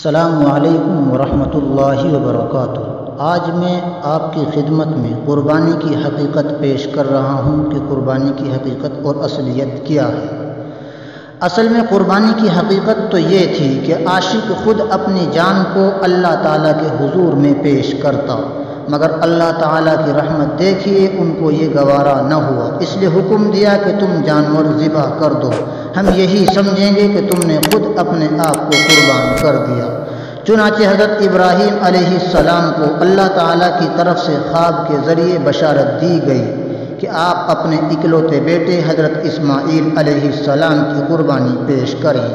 السلام علیکم ورحمۃ اللہ وبرکاتہ۔ آج میں آپ کی خدمت میں قربانی کی حقیقت پیش کر رہا ہوں کہ قربانی کی حقیقت اور اصلیت کیا ہے۔ اصل میں قربانی کی حقیقت تو یہ تھی کہ عاشق خود اپنی جان کو اللہ تعالیٰ کے حضور میں پیش کرتا، مگر اللہ تعالیٰ کی رحمت دیکھیے ان کو یہ گوارا نہ ہوا، اس لیے حکم دیا کہ تم جانور ذبح کر دو، ہم یہی سمجھیں گے کہ تم نے خود اپنے آپ کو قربان کر دیا۔ چنانچہ حضرت ابراہیم علیہ السلام کو اللہ تعالیٰ کی طرف سے خواب کے ذریعے بشارت دی گئی کہ آپ اپنے اکلوتے بیٹے حضرت اسماعیل علیہ السلام کی قربانی پیش کریں۔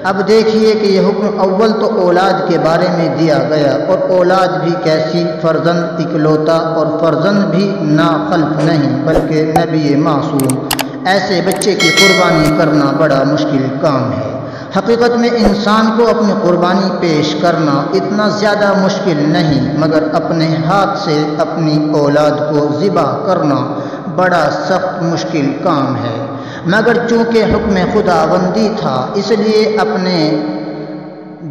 اب دیکھیے کہ یہ حکم اول تو اولاد کے بارے میں دیا گیا، اور اولاد بھی کیسی، فرزند اکلوتا، اور فرزند بھی ناخلف نہیں بلکہ نبی معصوم۔ ایسے بچے کی قربانی کرنا بڑا مشکل کام ہے۔ حقیقت میں انسان کو اپنی قربانی پیش کرنا اتنا زیادہ مشکل نہیں، مگر اپنے ہاتھ سے اپنی اولاد کو ذبح کرنا بڑا سخت مشکل کام ہے، مگر چونکہ حکم خداوندی تھا اس لیے اپنے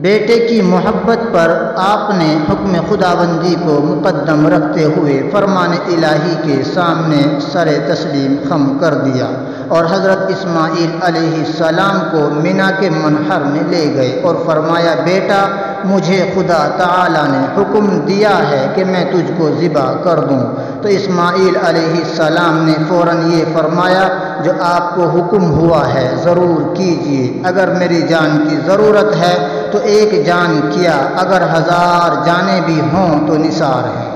بیٹے کی محبت پر آپ نے حکم خداوندی کو مقدم رکھتے ہوئے فرمان الہی کے سامنے سر تسلیم خم کر دیا، اور حضرت اسماعیل علیہ السلام کو مینا کے منحر میں لے گئے اور فرمایا، بیٹا مجھے خدا تعالیٰ نے حکم دیا ہے کہ میں تجھ کو ذبح کر دوں۔ تو اسماعیل علیہ السلام نے فوراً یہ فرمایا، جو آپ کو حکم ہوا ہے ضرور کیجیے، اگر میری جان کی ضرورت ہے تو ایک جان کیا، اگر 1000 جانیں بھی ہوں تو نثار ہے۔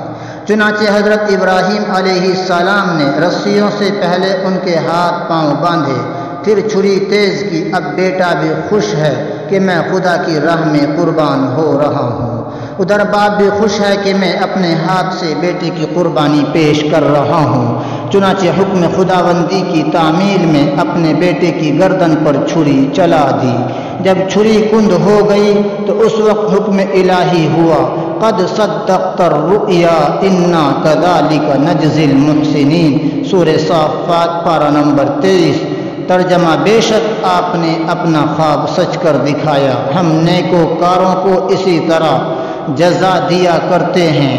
چنانچہ حضرت ابراہیم علیہ السلام نے رسیوں سے پہلے ان کے ہاتھ پاؤں باندھے، پھر چھری تیز کی۔ اب بیٹا بھی خوش ہے کہ میں خدا کی راہ میں قربان ہو رہا ہوں، ادھر باپ بھی خوش ہے کہ میں اپنے ہاتھ سے بیٹے کی قربانی پیش کر رہا ہوں۔ چنانچہ حکم خداوندی کی تعمیل میں اپنے بیٹے کی گردن پر چھری چلا دی۔ جب چھری کند ہو گئی تو اس وقت حکم الہی ہوا، قد صدقت الرؤیا انا کذالک نجزی المحسنین، سورہ صافات پارہ نمبر 23۔ ترجمہ، بے شک آپ نے اپنا خواب سچ کر دکھایا، ہم نیکوکاروں کو اسی طرح جزا دیا کرتے ہیں۔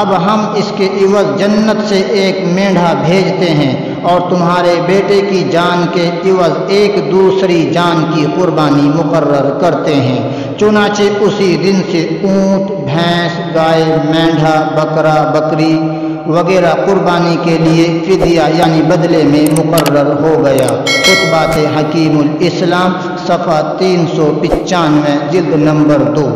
اب ہم اس کے عوض جنت سے ایک مینڈھا بھیجتے ہیں اور تمہارے بیٹے کی جان کے عوض ایک دوسری جان کی قربانی مقرر کرتے ہیں۔ چنانچہ اسی دن سے اونٹ، بھینس، گائے، مینڈھا، بکرا، بکری وغیرہ قربانی کے لیے فدیہ یعنی بدلے میں مقرر ہو گیا۔ خطبات حکیم الاسلام صفحہ 395، جلد نمبر 2۔